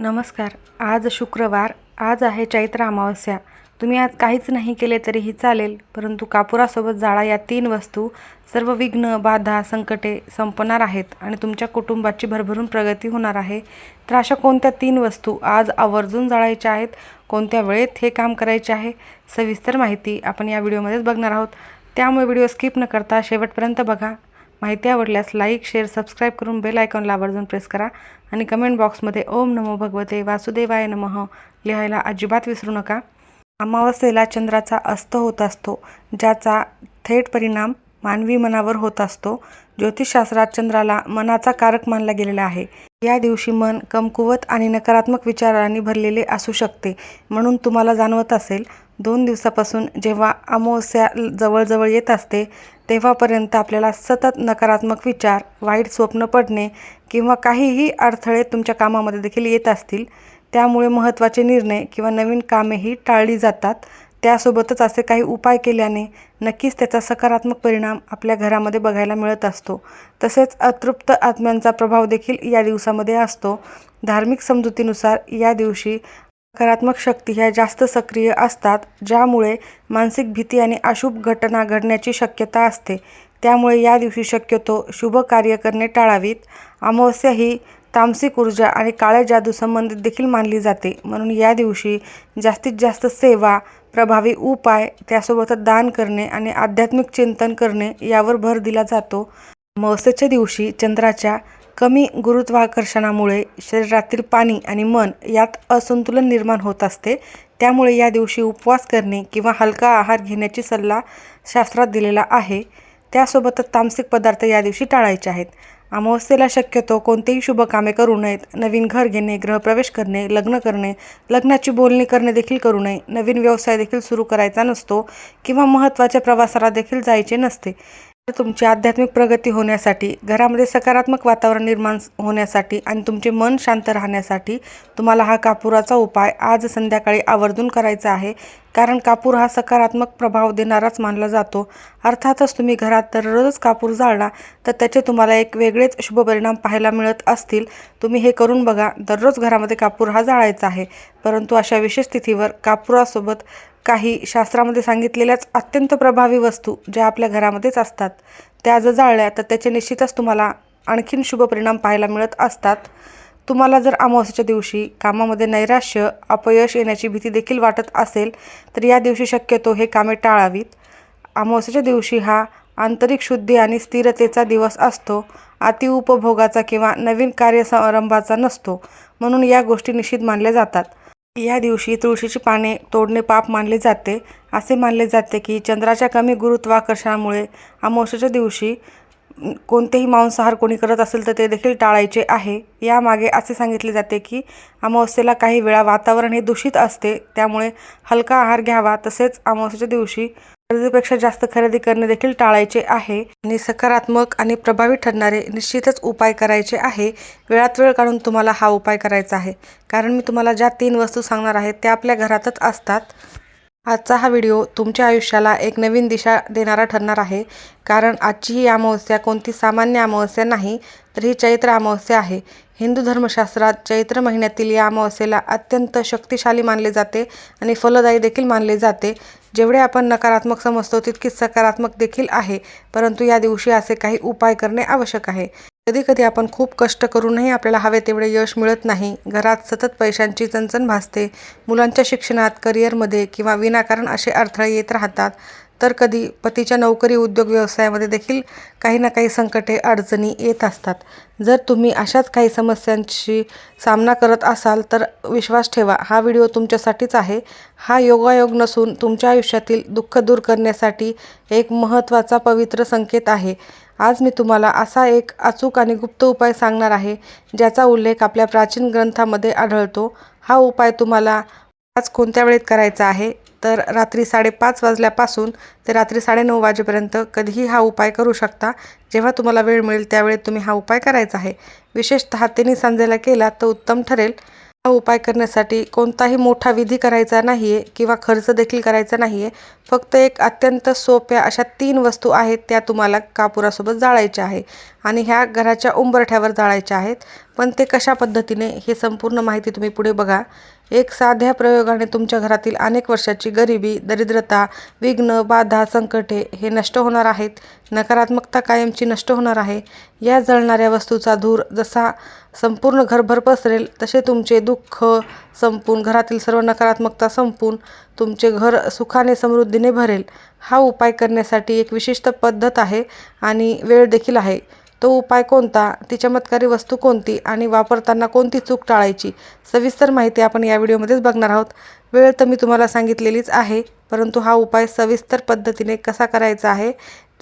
नमस्कार. आज शुक्रवार. आज आहे चैत्र अमावस्या. तुम्ही आज काहीच नाही केले तरीही चालेल, परंतु कापुरासोबत जाळा या 3 वस्तू सर्व विघ्न, बाधा, संकटे संपणार आहेत आणि तुमच्या कुटुंबाची भरभरून प्रगती होणार आहे. तर अशा कोणत्या 3 वस्तू आज आवर्जून जाळायच्या आहेत, कोणत्या वेळेत हे काम करायचे आहे, सविस्तर माहिती आपण या व्हिडिओमध्येच बघणार आहोत. त्यामुळे व्हिडिओ स्किप न करता शेवटपर्यंत बघा. माहिती आवडल्यास लाईक, शेअर, सबस्क्राईब करून बेल आयकॉनला आवर्जून प्रेस करा आणि कमेंट बॉक्समध्ये ओम नमो भगवते वासुदेवाय नमः लिहायला अजिबात विसरू नका. अमावस्येला चंद्राचा अस्त होत असतो, ज्याचा थेट परिणाम मानवी मनावर होत असतो. ज्योतिषशास्त्रात चंद्राला मनाचा कारक मानला गेलेला आहे. या दिवशी मन कमकुवत आणि नकारात्मक विचारांनी भरलेले असू शकते. म्हणून तुम्हाला जाणवत असेल 2 दिवसापासून जेव्हा अमावस्या जवळजवळ येत असते तेव्हापर्यंत आपल्याला सतत नकारात्मक विचार, वाईट स्वप्न पडणे किंवा काहीही अडथळे तुमच्या कामामध्ये देखील येत असतील. त्यामुळे महत्त्वाचे निर्णय किंवा नवीन कामेही टाळली जातात. त्यासोबतच असे काही उपाय केल्याने नक्कीच त्याचा सकारात्मक परिणाम आपल्या घरामध्ये बघायला मिळत असतो. तसेच अतृप्त आत्म्यांचा प्रभाव देखील या दिवसामध्ये असतो. धार्मिक समजुतीनुसार या दिवशी नकारात्मक शक्ती ह्या जास्त सक्रिय असतात, ज्यामुळे मानसिक भीती आणि अशुभ घटना घडण्याची शक्यता असते. त्यामुळे या दिवशी शक्यतो शुभ कार्य करणे टाळावीत. अमावस्या ही तामसिक ऊर्जा आणि काळ्या जादू संबंधित देखील मानली जाते. म्हणून या दिवशी जास्तीत जास्त सेवा, प्रभावी उपाय, त्यासोबतच दान करणे आणि आध्यात्मिक चिंतन करणे यावर भर दिला जातो. अमावस्येच्या दिवशी चंद्राच्या कमी गुरुत्वाकर्षणामुळे शरीरातील पाणी आणि मन यात असंतुलन निर्माण होत असते. त्यामुळे या दिवशी उपवास करणे किंवा हलका आहार घेण्याची सल्ला शास्त्रात दिलेला आहे. त्यासोबतच तामसिक पदार्थ या दिवशी टाळायचे आहेत. अमावस्येला शक्यतो कोणतेही शुभ कामे करू नयेत. नवीन घर घेणे, गृहप्रवेश करणे, लग्न करणे, लग्नाची बोलणी करणे देखील करू नये. नवीन व्यवसाय देखील सुरू करायचा नसतो किंवा महत्त्वाच्या प्रवासाला देखील जायचे नसते. तुमची आध्यात्मिक प्रगती होण्यासाठी, घरामध्ये सकारात्मक वातावरण निर्माण होण्यासाठी आणि तुमचे मन शांत राहण्यासाठी तुम्हाला हा कापुराचा उपाय आज संध्याकाळी आवर्जून करायचा आहे. कारण कापूर हा सकारात्मक प्रभाव देणाराच मानला जातो. अर्थातच तुम्ही घरात दररोजच कापूर जाळला तर त्याचे तुम्हाला एक वेगळेच शुभ परिणाम पाहायला मिळत असतील. तुम्ही हे करून बघा. दररोज घरामध्ये कापूर हा जाळायचा आहे. परंतु अशा विशेष तिथीवर कापुरासोबत काही शास्त्रामध्ये सांगितलेल्याच अत्यंत प्रभावी वस्तू ज्या आपल्या घरामध्येच असतात, त्या जर जाळल्या तर त्याचे निश्चितच तुम्हाला आणखीन शुभ परिणाम पाहायला मिळत असतात. तुम्हाला जर अमावस्येच्या दिवशी कामामध्ये नैराश्य, अपयश येण्याची भीती देखील वाटत असेल तर या दिवशी शक्यतो हे कामे टाळावीत. अमावस्येच्या दिवशी हा आंतरिक शुद्धी आणि स्थिरतेचा दिवस असतो. अतिउपभोगाचा किंवा नवीन कार्यसमारंभाचा नसतो. म्हणून या गोष्टी निषिद्ध मानल्या जातात. या दिवशी तुळशीची पाने तोडणे पाप मानले जाते. असे मानले जाते की चंद्राच्या कमी गुरुत्वाकर्षणामुळे अमावस्येच्या दिवशी कोणतेही मांसाहार कोणी करत असेल तर ते देखील टाळायचे आहे. यामागे असे सांगितले जाते की अमावस्येला काही वेळा वातावरण हे दूषित असते, त्यामुळे हलका आहार घ्यावा. तसेच अमावस्येच्या दिवशी गरजेपेक्षा जास्त खरेदी करणे देखील टाळायचे आहे आणि सकारात्मक आणि प्रभावी ठरणारे निश्चितच उपाय करायचे आहे. वेळात वेळ काढून तुम्हाला हा उपाय करायचा आहे. कारण मी तुम्हाला ज्या 3 वस्तू सांगणार आहे त्या आपल्या घरातच असतात. आजचा हा व्हिडिओ तुमच्या आयुष्याला एक नवीन दिशा देणारा ठरणार आहे. कारण आजची ही अमावस्या कोणती सामान्य अमावस्या नाही, तर ही चैत्र अमावस्या आहे. हिंदू धर्मशास्त्रात चैत्र महिन्यातील या अमावस्येला अत्यंत शक्तिशाली मानले जाते आणि फलदायी देखील मानले जाते. जेवढे आपण नकारात्मक समजतो तितकीच सकारात्मक देखील आहे. परंतु या दिवशी असे काही उपाय करणे आवश्यक आहे. कधीकधी आपण खूप कष्ट करूनही आपल्याला हवे तेवढे यश मिळत नाही. घरात सतत पैशांची चणचण भासते. मुलांच्या शिक्षणात, करिअरमध्ये किंवा विनाकारण असे अडथळे येत राहतात. तर कधी पतीच्या नोकरी, उद्योग, व्यवसायामध्ये देखील काही ना काही संकटे, अडचणी येत असतात. जर तुम्ही अशाच काही समस्यांशी सामना करत असाल तर विश्वास ठेवा, हा व्हिडिओ तुमच्यासाठीच आहे. हा योगायोग नसून तुमच्या आयुष्यातील दुःख दूर करण्यासाठी एक महत्त्वाचा पवित्र संकेत आहे. आज मी तुम्हाला असा एक अचूक आणि गुप्त उपाय सांगणार आहे, ज्याचा उल्लेख आपल्या प्राचीन ग्रंथामध्ये आढळतो. हा उपाय तुम्हाला आज कोणत्या वेळेत करायचा आहे तर रात्री 5:30 वाजल्यापासून ते रात्री 9:30 वाजेपर्यंत कधीही हा उपाय करू शकता. जेव्हा तुम्हाला वेळ मिळेल त्यावेळेत तुम्ही हा उपाय करायचा आहे. विशेषतः तिन्ही सांजेला केला तर उत्तम ठरेल. हा उपाय करण्यासाठी कोणताही मोठा विधी करायचा नाही आहे किंवा खर्च देखील करायचा नाही आहे. फक्त एक अत्यंत सोप्या अशा 3 वस्तू आहेत, त्या तुम्हाला कापुरासोबत जाळायच्या आहे आणि ह्या घराच्या उंबरठ्यावर जाळायच्या आहेत. पण ते कशा पद्धतीने हे संपूर्ण माहिती तुम्ही पुढे बघा. एक साध्या प्रयोगाने तुमच्या घरातील अनेक वर्षाची गरिबी, दरिद्रता, विघ्न, बाधा, संकटे हे नष्ट होणार आहेत. नकारात्मकता कायमची नष्ट होणार आहे. या जळणाऱ्या वस्तूचा धूर जसा संपूर्ण घरभर पसरेल तसे तुमचे दुःख संपून, घरातील सर्व नकारात्मकता संपून तुमचे घर सुखाने समृद्धीने भरेल. हा उपाय करण्यासाठी एक विशिष्ट पद्धत आहे आणि वेळ देखील आहे. तो उपाय कोणता, ती चमत्कारी वस्तू कोणती आणि वापरताना कोणती चूक टाळायची, सविस्तर माहिती आपण या व्हिडिओमध्येच बघणार आहोत. वेळ तर मी तुम्हाला सांगितलेलीच आहे, परंतु हा उपाय सविस्तर पद्धतीने कसा करायचा आहे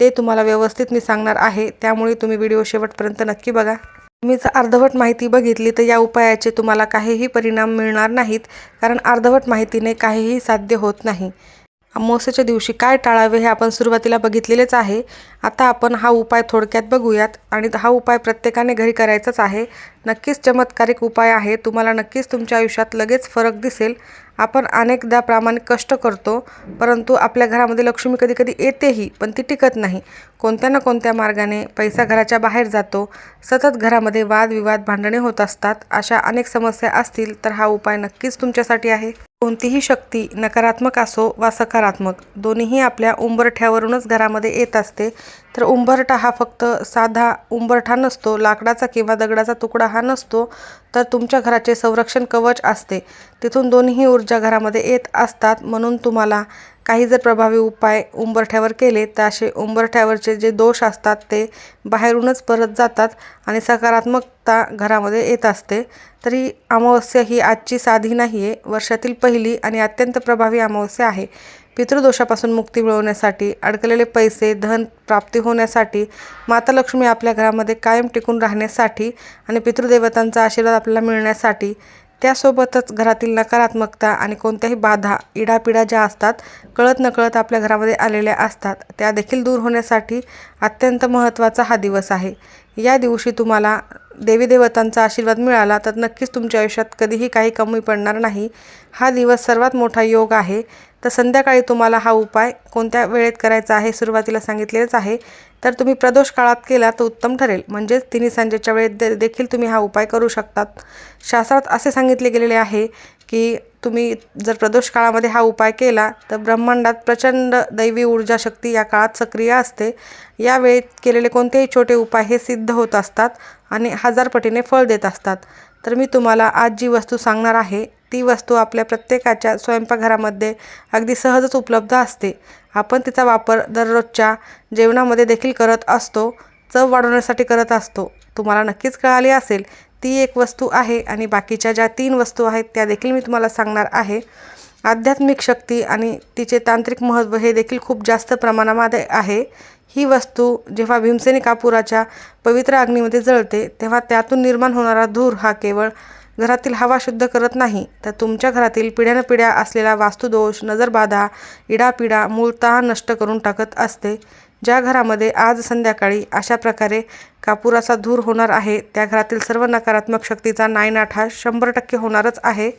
ते तुम्हाला व्यवस्थित मी सांगणार आहे. त्यामुळे तुम्ही व्हिडिओ शेवटपर्यंत नक्की बघा. तुम्ही जर अर्धवट माहिती बघितली तर या उपायाचे तुम्हाला काहीही परिणाम मिळणार नाहीत, कारण अर्धवट माहितीने काहीही साध्य होत नाही. अमावस्येच्या दिवशी काय टाळावे हे आपण सुरुवातीला बघितलेलेच आहे. आता आपण हा उपाय थोडक्यात बघूयात आणि हा उपाय प्रत्येकाने घरी करायचाच आहे. नक्कीच चमत्कारिक उपाय आहे. तुम्हाला नक्कीच तुमच्या आयुष्यात लगेच फरक दिसेल. आपण अनेकदा प्रामाणिक कष्ट करतो, परंतु आपल्या घरामध्ये लक्ष्मी कधी कधी येतेही, पण ती टिकत नाही. कोणत्या ना कोणत्या मार्गाने पैसा घराच्या बाहेर जातो. सतत घरामध्ये वादविवाद, भांडणे होत असतात. अशा अनेक समस्या असतील तर हा उपाय नक्कीच तुमच्यासाठी आहे. कोणतीही शक्ती नकारात्मक असो वा सकारात्मक, दोन्हीही आपल्या उंबरठ्यावरूनच घरामध्ये येत असते. तर उंबरठा हा फक्त साधा उंबरठा नसतो, लाकडाचा किंवा दगडाचा तुकडा हा नसतो, तर तुमच्या घराचे संरक्षण कवच असते. तिथून दोन्ही ऊर्जा घरामध्ये येत असतात. म्हणून तुम्हाला काही जर प्रभावी उपाय उंबरठ्यावर केले तर असे उंबरठ्यावरचे जे दोष असतात ते बाहेरूनच परत जातात आणि सकारात्मकता घरामध्ये येत असते. तरी अमावस्या ही आजची साधी नाही आहे, वर्षातील पहिली आणि अत्यंत प्रभावी अमावस्या आहे. पितृदोषापासून मुक्ती मिळवण्यासाठी, अडकलेले पैसे, धन प्राप्ती होण्यासाठी, माता लक्ष्मी आपल्या घरामध्ये कायम टिकून राहण्यासाठी आणि पितृदेवतांचा आशीर्वाद आपल्याला मिळण्यासाठी, त्यासोबतच घरातील नकारात्मकता आणि कोणत्याही बाधा, इडापिडा ज्या असतात, कळत नकळत आपल्या घरामध्ये आलेल्या असतात, त्या देखील दूर होण्यासाठी अत्यंत महत्त्वाचा हा दिवस आहे. या दिवशी तुम्हाला देवी देवतांचा आशीर्वाद मिळाला तर नक्कीच तुमच्या आयुष्यात कधीही काही कमी पडणार नाही. हा दिवस सर्वात मोठा योग आहे. तर संध्याकाळी तुम्हाला हा उपाय कोणत्या वेळेत करायचा आहे सुरुवातीला सांगितलेलंच आहे. तर तुम्ही प्रदोष काळात केला तर उत्तम ठरेल, म्हणजेच तिन्ही सांजेच्या वेळेत देखील तुम्ही हा उपाय करू शकतात. शास्त्रात असे सांगितले गेलेले आहे की तुम्ही जर प्रदोष काळामध्ये हा उपाय केला तर ब्रह्मांडात प्रचंड दैवी ऊर्जा शक्ती या काळात सक्रिय असते. या वेळेत केलेले कोणतेही छोटे उपाय हे सिद्ध होत असतात आणि 1000 पटीने फळ देत असतात. तर मी तुम्हाला आज जी वस्तू सांगणार आहे ती वस्तू आपल्या प्रत्येकाच्या स्वयंपाकघरामध्ये अगदी सहजच उपलब्ध असते. आपण तिचा वापर दररोजच्या जेवणामध्ये देखील करत असतो, चव वाढवण्यासाठी करत असतो. तुम्हाला नक्कीच कळाली असेल ती एक वस्तू आहे आणि बाकीच्या ज्या 3 वस्तू आहेत त्या देखील मी तुम्हाला सांगणार आहे. आध्यात्मिक शक्ती आणि तिचे तांत्रिक महत्त्व हे देखील खूप जास्त प्रमाणामध्ये आहे. ही वस्तू जेव्हा भीमसेनी कापुराच्या पवित्र अग्नीमध्ये जळते तेव्हा त्यातून निर्माण होणारा धूर हा केवळ घरातील हवा शुद्ध करत नाही, तर तुमच्या घरातील पिढ्यानपिढ्या असलेला वास्तुदोष, नजरबाधा, इडापिडा मूळतः नष्ट करून टाकत असते. ज्या घरामध्ये आज संध्याकाळी अशा प्रकारे कापुराचा धूर होणार आहे त्या घरातील सर्व नकारात्मक शक्तीचा नायनाट हा 100% होणारच आहे.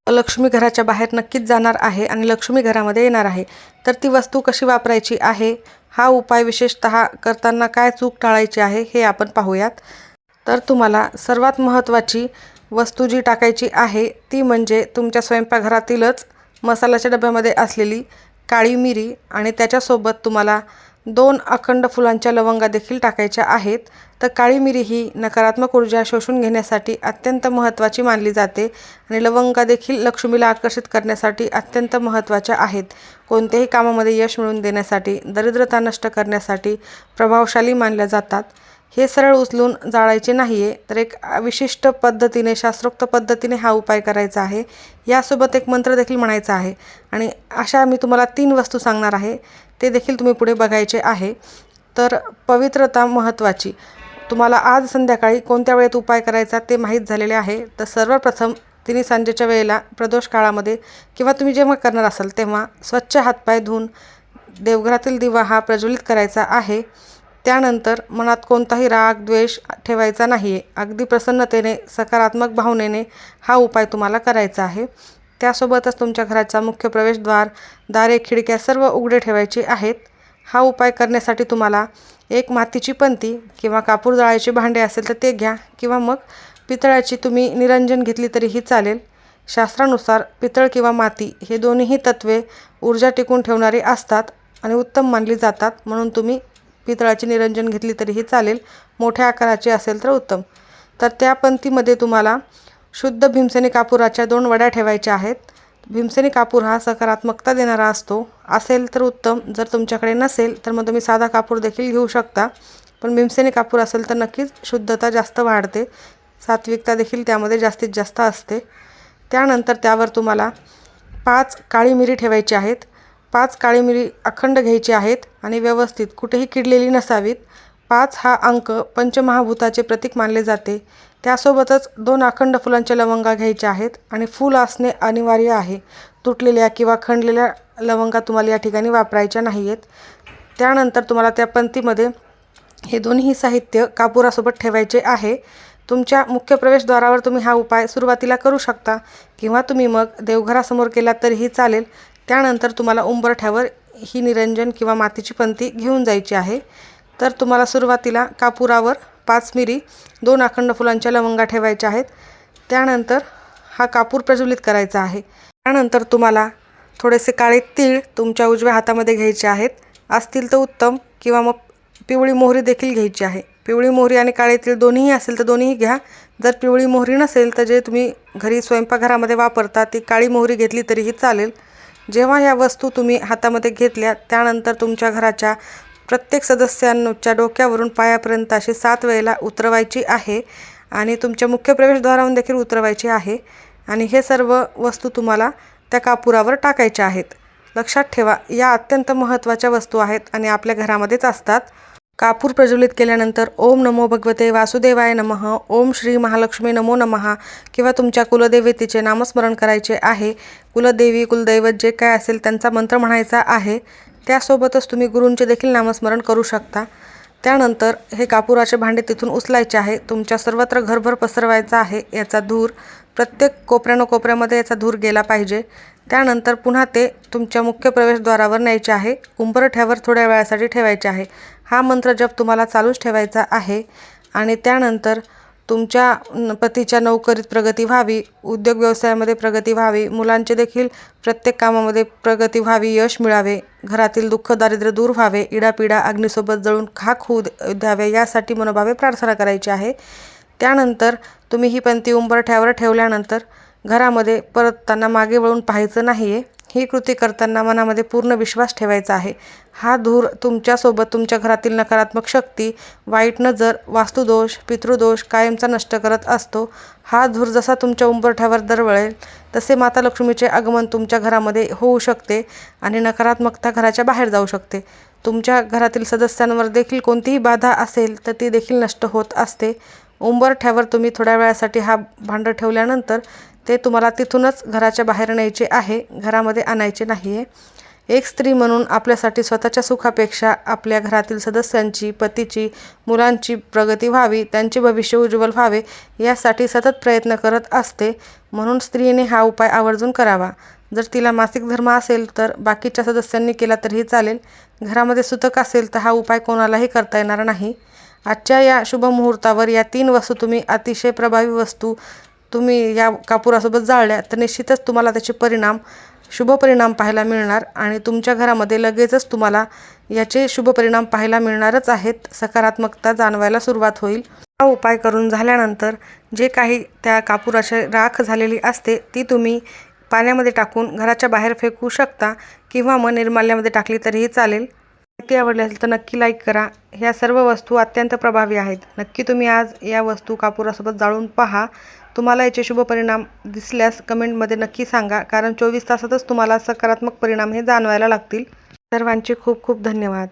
लक्ष्मी घराच्या बाहेर नक्कीच जाणार आहे आणि लक्ष्मी घरामध्ये येणार आहे. तर ती वस्तू कशी वापरायची आहे, हा उपाय विशेषतः करताना काय चूक टाळायची आहे हे आपण पाहूयात. तर तुम्हाला सर्वात महत्त्वाची वस्तू जी टाकायची आहे ती म्हणजे तुमच्या स्वयंपाकघरातीलच मसाल्याच्या डब्यामध्ये असलेली काळी मिरी आणि त्याच्यासोबत तुम्हाला 2 अखंड फुलांच्या लवंगा देखील टाकायच्या आहेत. तर काळी मिरी ही नकारात्मक ऊर्जा शोषून घेण्यासाठी अत्यंत महत्त्वाची मानली जाते आणि लवंगा देखील लक्ष्मीला आकर्षित करण्यासाठी अत्यंत महत्त्वाच्या आहेत. कोणत्याही कामामध्ये यश मिळवून देण्यासाठी, दरिद्रता नष्ट करण्यासाठी प्रभावशाली मानल्या जातात. हे सरळ उचलून जाळायचे नाही आहे, तर एक विशिष्ट पद्धतीने, शास्त्रोक्त पद्धतीने हा उपाय करायचा आहे. यासोबत एक मंत्र देखील म्हणायचा आहे आणि अशा मी तुम्हाला 3 वस्तू सांगणार आहे, ते देखील तुम्ही पुढे बघायचे आहे. तर पवित्रता महत्त्वाची. तुम्हाला आज संध्याकाळी कोणत्या वेळेत उपाय करायचा ते माहीत झालेले आहे. तर सर्वप्रथम तिन्ही सांजेच्या वेळेला प्रदोष काळामध्ये किंवा तुम्ही जेव्हा करणार असाल तेव्हा स्वच्छ हातपाय धुवून देवघरातील दिवा हा प्रज्वलित करायचा आहे. त्यानंतर मनात कोणताही राग, द्वेष ठेवायचा नाही आहे. अगदी प्रसन्नतेने, सकारात्मक भावनेने हा उपाय तुम्हाला करायचा आहे. त्यासोबतच तुमच्या घराचा मुख्य प्रवेशद्वार, दारे, खिडक्या सर्व उघडे ठेवायचे आहेत. हा उपाय करण्यासाठी तुम्हाला एक मातीची पंती किंवा कापूर जाळायचे भांडे असेल तर ते घ्या, किंवा मग पितळाची तुम्ही निरंजन घेतली तरीही चालेल. शास्त्रानुसार पितळ किंवा माती हे दोन्हीही तत्वे ऊर्जा टिकून ठेवणारी असतात आणि उत्तम मानली जातात, म्हणून तुम्ही पितळाची निरंजन घेतली तरीही चालेल. मोठ्या आकाराची असेल तर उत्तम. तर त्या पंतीमध्ये तुम्हाला शुद्ध भीमसेनी कापुराच्या 2 वड्या ठेवायच्या आहेत. भीमसेनी कापूर हा सकारात्मकता देणारा असतो. असेल तर उत्तम, जर तुमच्याकडे नसेल तर मग तुम्ही साधा कापूर देखील घेऊ शकता. पण भीमसेनी कापूर असेल तर नक्कीच शुद्धता जास्त वाढते, सात्विकता देखील त्यामध्ये जास्तीत जास्त असते. त्यानंतर त्यावर तुम्हाला 5 काळी मिरी ठेवायची आहेत. 5 काळी मिरी अखंड घ्यायची आहेत आणि व्यवस्थित, कुठेही किडलेली नसावीत. 5 हा अंक पंचमहाभूताचे प्रतीक मानले जाते. त्यासोबतच 2 अखंड फुलांच्या लवंगा घ्यायच्या आहेत आणि फूल असणे अनिवार्य आहे. तुटलेल्या किंवा खणलेल्या लवंगा तुम्हाला या ठिकाणी वापरायच्या नाही आहेत. त्यानंतर तुम्हाला त्या पंतीमध्ये हे दोन्ही साहित्य कापुरासोबत ठेवायचे आहे. तुमच्या मुख्य प्रवेशद्वारावर तुम्ही हा उपाय सुरुवातीला करू शकता, किंवा तुम्ही मग देवघरासमोर केला तरीही चालेल. त्यानंतर तुम्हाला उंबरठ्यावर ही निरंजन किंवा मातीची पंती घेऊन जायची आहे. तर तुम्हाला सुरुवातीला कापुरावर 5 मिरी, 2 अखंड फुलांच्या लवंगा ठेवायच्या आहेत. त्यानंतर हा कापूर प्रज्वलित करायचा आहे. त्यानंतर तुम्हाला थोडेसे काळे तीळ तुमच्या उजव्या हातामध्ये घ्यायचे आहेत. असतील तर उत्तम, किंवा मग पिवळी मोहरी देखील घ्यायची आहे. पिवळी मोहरी आणि काळे तीळ दोन्हीही असेल तर दोन्हीही घ्या. जर पिवळी मोहरी नसेल तर जे तुम्ही घरी स्वयंपाकघरामध्ये वापरता ती काळी मोहरी घेतली तरीही चालेल. जेव्हा या वस्तू तुम्ही हातामध्ये घेतल्या त्यानंतर तुमच्या घराच्या प्रत्येक सदस्यांच्या डोक्यावरून पायापर्यंत अशी 7 वेळेला उतरवायची आहे आणि तुमच्या मुख्य प्रवेशद्वारावरून देखील उतरवायची आहे. आणि हे सर्व वस्तू तुम्हाला त्या कापुरावर टाकायच्या आहेत. लक्षात ठेवा, या अत्यंत महत्त्वाच्या वस्तू आहेत आणि आपल्या घरामध्येच असतात. कापूर प्रज्वलित केल्यानंतर ओम नमो भगवते वासुदेवाय नमः, ओम श्री महालक्ष्मी नमो नमः किंवा तुमच्या कुलदेवतेचे नामस्मरण करायचे आहे. कुलदेवी, कुलदैवत जे काय असेल त्यांचा मंत्र म्हणायचा आहे. त्यासोबतच तुम्ही गुरूंचे देखील नामस्मरण करू शकता. त्यानंतर हे कापुराचे भांडे तिथून उचलायचे आहे. तुमच्या सर्वत्र घरभर पसरवायचा आहे. याचा धूर प्रत्येक कोपऱ्यामध्ये याचा धूर गेला पाहिजे. त्यानंतर पुन्हा ते तुमच्या मुख्य प्रवेशद्वारावर न्यायचे आहे. उंबरठ्यावर थोड्या वेळासाठी ठेवायचे आहे. हा मंत्र जप तुम्हाला चालूच ठेवायचा आहे. आणि त्यानंतर तुमच्या पतीच्या नोकरीत प्रगती व्हावी, उद्योग व्यवसायामध्ये प्रगती व्हावी, मुलांचे देखील प्रत्येक कामामध्ये प्रगती व्हावी, यश मिळावे, घरातील दुःख दारिद्र्य दूर व्हावे, इडापिडा अग्नीसोबत जळून खाक होऊ द्यावे, यासाठी मनोभावे प्रार्थना करायची आहे. त्यानंतर तुम्ही ही पंती उंबरठ्यावर ठेवल्यानंतर घरामध्ये परतताना मागे वळून पाहायचं नाही आहे. ही कृती करताना मनामध्ये पूर्ण विश्वास ठेवायचा आहे. हा धूर तुमच्यासोबत तुमच्या घरातील नकारात्मक शक्ती, वाईट नजर, वास्तुदोष, पितृदोष कायमचा नष्ट करत असतो. हा धूर जसा तुमच्या उंबरठ्यावर दरवळेल तसे माता लक्ष्मीचे आगमन तुमच्या घरामध्ये होऊ शकते आणि नकारात्मकता घराच्या बाहेर जाऊ शकते. तुमच्या घरातील सदस्यांवर देखील कोणतीही बाधा असेल तर ती देखील नष्ट होत असते. उंबरठ्यावर तुम्ही थोड्या वेळासाठी हा भांडं ठेवल्यानंतर ते तुम्हाला तिथूनच घराच्या बाहेर न्यायचे आहे, घरामध्ये आणायचे नाही आहे. एक स्त्री म्हणून आपल्यासाठी स्वतःच्या सुखापेक्षा आपल्या घरातील सदस्यांची, पतीची, मुलांची प्रगती व्हावी, त्यांचे भविष्य उज्ज्वल व्हावे यासाठी सतत प्रयत्न करत असते. म्हणून स्त्रीने हा उपाय आवर्जून करावा. जर तिला मासिक धर्म असेल तर बाकीच्या सदस्यांनी केला तरीही चालेल. घरामध्ये सुतक असेल तर हा उपाय कोणालाही करता येणार नाही. आजच्या या शुभ मुहूर्तावर या 3 वस्तू तुम्ही, अतिशय प्रभावी वस्तू तुम्ही या कापुरासोबत जाळल्या तर निश्चितच तुम्हाला त्याचे शुभ परिणाम पाहायला मिळणार आणि तुमच्या घरामध्ये लगेचच तुम्हाला याचे शुभ परिणाम पाहायला मिळणारच आहेत. सकारात्मकता जाणवायला सुरुवात होईल. हा उपाय करून झाल्यानंतर जे काही त्या कापुराची राख झालेली असते ती तुम्ही पाण्यामध्ये टाकून घराच्या बाहेर फेकू शकता, किंवा मग निर्माल्यामध्ये टाकली तरीही चालेल. माहिती आवडली असेल तर नक्की लाईक करा. ह्या सर्व वस्तू अत्यंत प्रभावी आहेत. नक्की तुम्ही आज या वस्तू कापुरासोबत जाळून पहा. तुम्हाला याचे शुभ परिणाम दिसल्यास कमेंटमध्ये नक्की सांगा, कारण 24 तासातच तुम्हाला सकारात्मक परिणाम हे जाणवायला लागतील. सर्वांचे खूप खूप धन्यवाद.